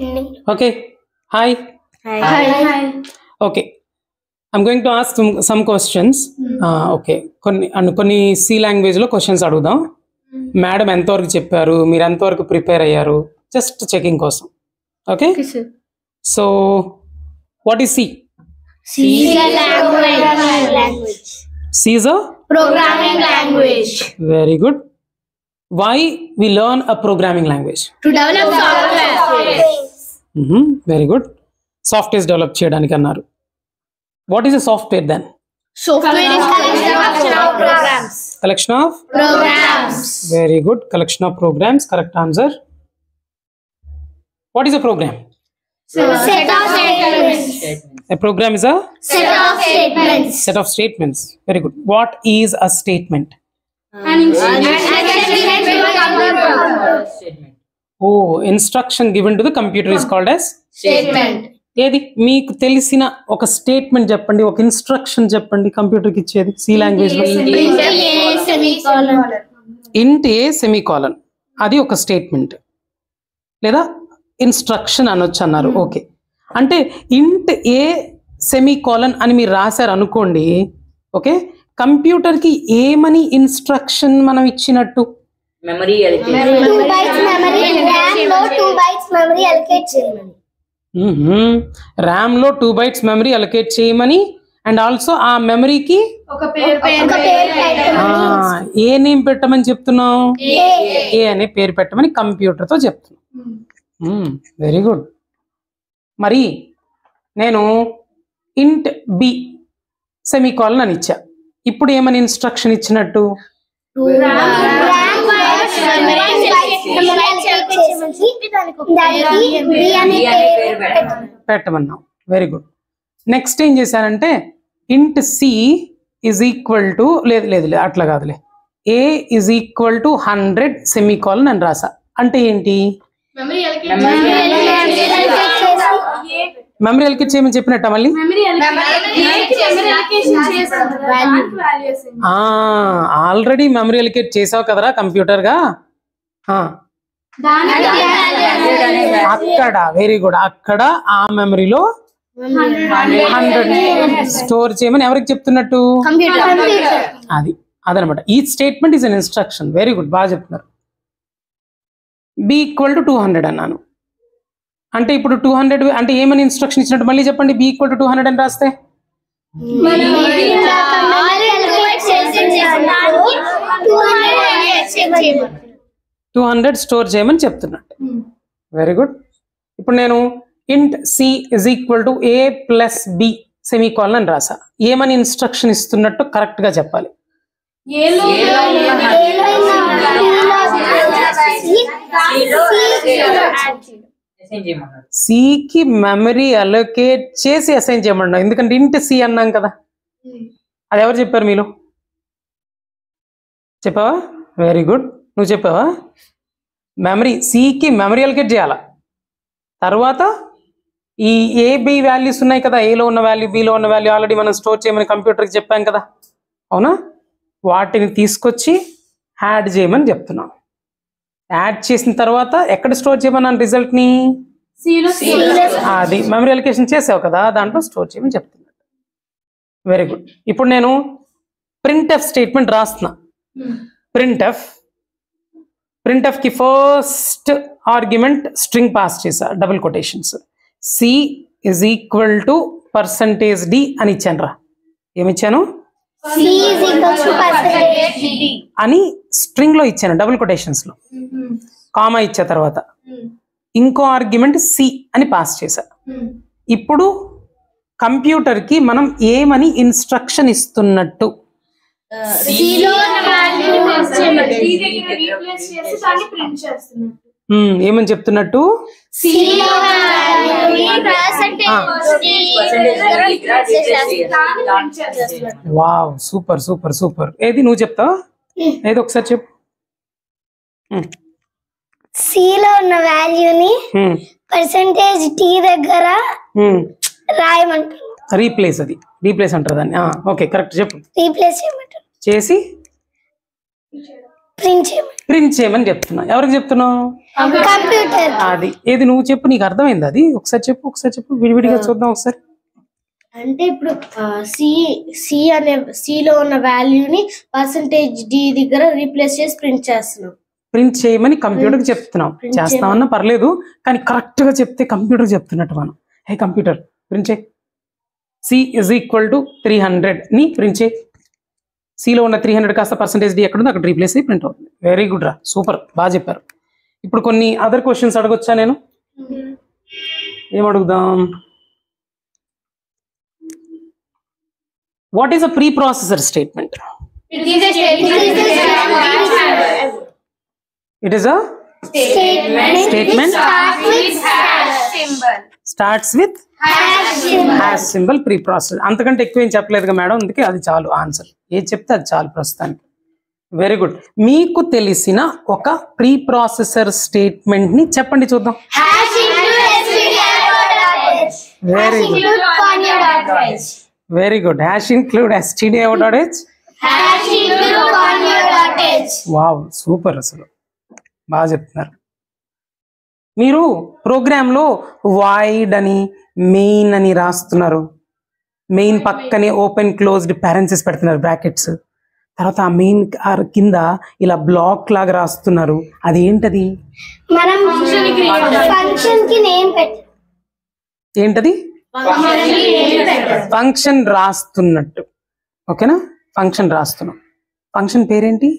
Okay. Hi. Hi. Okay. I'm going to ask some questions. Okay. కొన్ని C language లో questions అడుగుదాం. Madam ఎంతవరకు చెప్పారు, మీరు ఎంతవరకు ప్రిపేర్ అయ్యారు, జస్ట్ చెకింగ్ కోసం. Okay. So what is C? C language. C is a Programming language. very good. Why we learn a programming language? To develop software. Very good. Softwares develop చేయడానికి అన్నారు. What is a software then? Software is collection of programs. Collection of Programs. very good. Collection of programs. Correct answer. What is a program? Set of statements. A program is a Set of statements. set of statements. Very good. What is a statement? An instruction to a computer. Oh, instruction given to the computer is called as Statement. ఏది మీకు తెలిసిన ఒక statement చెప్పండి, ఒక instruction చెప్పండి కంప్యూటర్కి ఇచ్చేది C language లో. ఇంట్ ఏ సెమీకాలన్ అది ఒక స్టేట్మెంట్ లేదా ఇన్స్ట్రక్షన్ అనొచ్చు అన్నారు. ఓకే, అంటే ఇంట్ ఏ సెమీకాలన్ అని మీరు రాశారు అనుకోండి. ఓకే, కంప్యూటర్కి ఏమని ఇన్స్ట్రక్షన్ మనం ఇచ్చినట్టు? మెమరీ 2 bytes memory, RAM లో 2 bytes memory allocate చేయమని. ర్యామ్ లో 2 bytes మెమరీ అలొకేట్ చేయమని, అండ్ ఆల్సో ఆ మెమరీకి ఒక పేరు పెట్టమని. ఏ నేమ్ పెట్టమని చెప్తున్నాం? ఏ అనే పేరు పెట్టమని కంప్యూటర్ తో చెప్తున్నాం. Very good. మరి నేను ఇంట్ బి సెమీకాలన్ అని ఇచ్చా, ఇప్పుడు ఏమని ఇన్స్ట్రక్షన్ ఇచ్చినట్టు? పెట్టమన్నాం. Very good. నెక్స్ట్ ఏం చేశానంటే ఇంట్ సి ఈజ్ ఈక్వల్ టు లేదు అట్లా కాదులే, ఏ ఈజ్ ఈక్వల్ టు 100 సెమీకాలన్ అని రాసా. అంటే ఏంటి? మెమరీ అలొకేట్ చేయమని చెప్పినట్ట మళ్ళీ. ఆల్రెడీ మెమరీ అలొకేట్ చేసావు కదరా కంప్యూటర్ గా. అక్కడ వెరీ గుడ్, అక్కడ ఆ మెమరీలో 100 స్టోర్ చేయమని ఎవరికి చెప్తున్నట్టు? అదనమాట. ఈ statement is an instruction. Very good, బాగా చెప్తున్నారు. బి ఈక్వల్ టు 200 అన్నాను అంటే ఇప్పుడు 200 అంటే ఏమని ఇన్స్ట్రక్షన్ ఇచ్చినట్టు? మళ్ళీ చెప్పండి. బి ఈక్వల్ టు 200 అని రాస్తే 200 స్టోర్ చేయమని చెప్తున్నట్టు. Very good. ఇప్పుడు నేను int C is equal to A plus B semicolon అని రాసా. ఏమని ఇన్స్ట్రక్షన్ ఇస్తున్నట్టు కరెక్ట్ గా చెప్పాలి. సికి మెమరీ అలొకేట్ చేసి అసైన్ చేయమన్నాం, ఎందుకంటే ఇంట్ సి అన్నాం కదా. అది ఎవరు చెప్పారు? మీరు చెప్పావా? వెరీ గుడ్, నువ్వు చెప్పావా? మెమరీ సికి మెమరీ అలొకేట్ చేయాల. తర్వాత ఈ ఏ బి వాల్యూస్ ఉన్నాయి కదా, ఏలో ఉన్న వాల్యూ బిలో ఉన్న వాల్యూ ఆల్రెడీ మనం స్టోర్ చేయమని కంప్యూటర్కి చెప్పాం కదా, అవునా? వాటిని తీసుకొచ్చి యాడ్ చేయమని చెప్తున్నాం. యాడ్ చేసిన తర్వాత ఎక్కడ స్టోర్ చేయమన్నాను రిజల్ట్ని? అది మెమరీ అలొకేషన్ చేసావు కదా, దాంట్లో స్టోర్ చేయమని చెప్తున్నాడు. Very good. ఇప్పుడు నేను ప్రింట్ ఎఫ్ స్టేట్మెంట్ రాస్తున్నా. ప్రింట్ ఎఫ్ కి ఫస్ట్ ఆర్గ్యుమెంట్ స్ట్రింగ్ పాస్ చేసా, double quotations. C is equal to %d అని ఇచ్చాను రా. ఏమిచ్చాను? అని స్ట్రింగ్ లో ఇచ్చాను, డబుల్ కొటేషన్స్ లో. కామా ఇచ్చా తర్వాత ఇంకో ఆర్గ్యుమెంట్ సి అని పాస్ చేశా. ఇప్పుడు కంప్యూటర్ కి మనం ఏమని ఇన్స్ట్రక్షన్ ఇస్తున్నట్టు? ఏమని చెప్తున్నట్టు? Wow, super super super. ఏది నువ్వు చెప్తావా? ఏది ఒకసారి చెప్పు. సిలో ఉన్న వాల్యూని %t దగ్గర రాయమంటారు. రీప్లేస్, అది రీప్లేస్ అంటారు దాన్ని. ఓకే, కరెక్ట్, చెప్పు. రీప్లేస్ చేయమంటారు, చేసి ప్రింట్ చేయమని చెప్తున్నా. ఎవరికి చెప్తున్నావు? కంప్యూటర్. అది ఏది నువ్వు చెప్పు, నీకు అర్థమైంది అది? ఒకసారి చెప్పు విడివిడిగా చూద్దాం ఒకసారి. అంటే ఇప్పుడు సిలో ఉన్న వాల్యూని % d దగ్గర రీప్లేస్ చేసి ప్రింట్ చేస్తున్నాం. ప్రింట్ చేయమని కంప్యూటర్కి చెప్తున్నాం. చేస్తామన్నా పర్లేదు, కానీ కరెక్ట్ గా చెప్తే కంప్యూటర్ చెప్తున్నట్టు మనం. హే కంప్యూటర్ ప్రింట్ చేయి, C = 300 ని ప్రింట్ చేయి. సిలో ఉన్న 300 కాస్త % d ఎక్కడ ఉందో అక్కడ రీప్లేస్ అయ్యి ప్రింట్ అవుతుంది. వెరీ గుడ్ రా, సూపర్, బాగా చెప్పారు. ఇప్పుడు కొన్ని అదర్ క్వశ్చన్స్ అడగొచ్చా నేను? ఏం అడుగుదాం? What is a pre processor statement? It is a statement starts with hash symbol pre-processor. అంతకంటే ఎక్కువ ఏం చెప్పలేదుగా మేడం, అందుకే అది చాలు ఆన్సర్. ఏది చెప్తే అది చాలు ప్రస్తుతానికి. Very good. మీకు తెలిసిన ఒక ప్రీ ప్రాసెసర్ స్టేట్మెంట్ ని చెప్పండి చూద్దాం. Very good, very good. Hash include stdio.h. Wow, super, అసలు బాగా చెప్తున్నారు. మీరు ప్రోగ్రాంలో వాయిడ్ అని మెయిన్ అని రాస్తున్నారు. మెయిన్ పక్కనే ఓపెన్ క్లోజ్డ్ పారెంథసిస్ పెడుతున్నారు, బ్రాకెట్స్. తర్వాత ఆ మెయిన్ కింద ఇలా బ్లాక్ లాగా రాస్తున్నారు. అదేంటది? ఏంటది? ఫంక్షన్ రాస్తున్నట్టు. ఓకేనా? ఫంక్షన్ రాస్తున్నాం. ఫంక్షన్ పేరేంటి?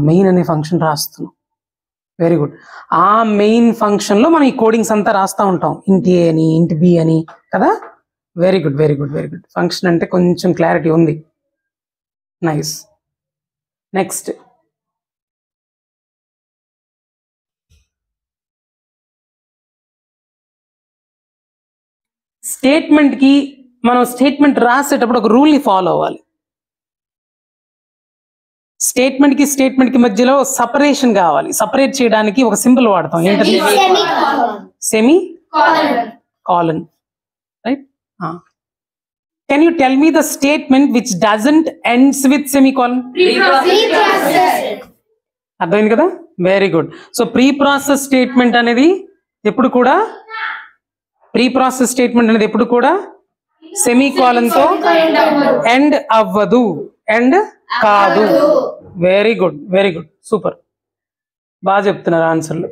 మెయిన్ అనే ఫంక్షన్ రాస్తున్నాం. Very good. ఆ మెయిన్ ఫంక్షన్ లో మనం ఈ కోడింగ్స్ అంతా రాస్తా ఉంటాం. ఇంట్ ఏ అని, ఇంట్ బి అని కదా. Very good, very good, very good. Function అంటే కొంచెం క్లారిటీ ఉంది. నైస్. నెక్స్ట్, స్టేట్మెంట్ కి మనం స్టేట్మెంట్ రాసేటప్పుడు ఒక రూల్ ని ఫాలో అవ్వాలి. స్టేట్మెంట్ కి మధ్యలో సపరేషన్ కావాలి. సపరేట్ చేయడానికి ఒక సింబల్ వాడతాం. ఏంటది? Semi colon. Right? Can you tell me the statement which doesn't ends with semicolon? అర్థమైంది కదా? Very good. So pre process statement అనేది ఎప్పుడు కూడా సెమీకాలన్ తో ఎండ్ అవ్వదు, ఎండ్ కాదు. Very good, very good, super, బాగా చెప్తున్నారు ఆన్సర్లు.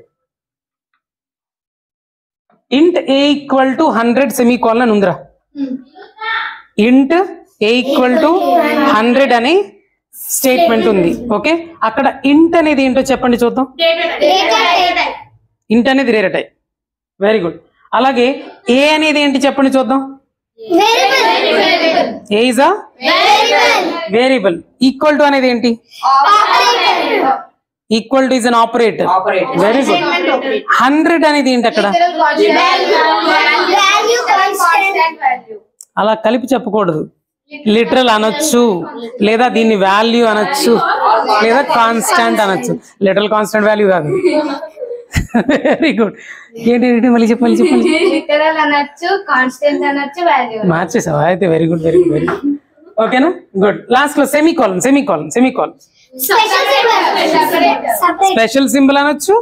ఇంట్ a = 100 సెమీకాలన్ అని ఉందిరా. ఇంట్ a = 100 అనే స్టేట్మెంట్ ఉంది. ఓకే, అక్కడ ఇంట్ అనేది ఏంటో చెప్పండి చూద్దాం. ఇంట్ అనేది డేటా టైప్. Very good. అలాగే ఏ అనేది ఏంటి చెప్పండి చూద్దాం. A is a variable. Equal to అనేది ఏంటి? Equal to is an operator. Very good. 100 అనేది ఏంటి అక్కడ? అలా కలిపి చెప్పకూడదు. లిటరల్ అనొచ్చు, లేదా దీన్ని వాల్యూ అనొచ్చు, లేదా కాన్స్టాంట్ అనొచ్చు. లిటరల్ కాన్స్టాంట్ వాల్యూ కాదు. Very good. ఏంటి మళ్ళీ చెప్పాలి? మార్చేసావా అయితే? Very good, very good, very good. ఓకేనా? గుడ్. లాస్ట్ లో సెమీకాలన్. స్పెషల్ సింబల్ అనొచ్చు,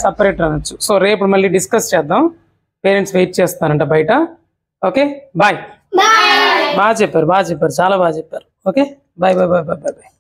సపరేటర్ అనొచ్చు. సో రేపు మళ్ళీ డిస్కస్ చేద్దాం. పేరెంట్స్ వెయిట్ చేస్తారంట బయట. Okay, bye. బాగా చెప్పారు, చాలా బాగా చెప్పారు. Okay, bye bye bye bye bye.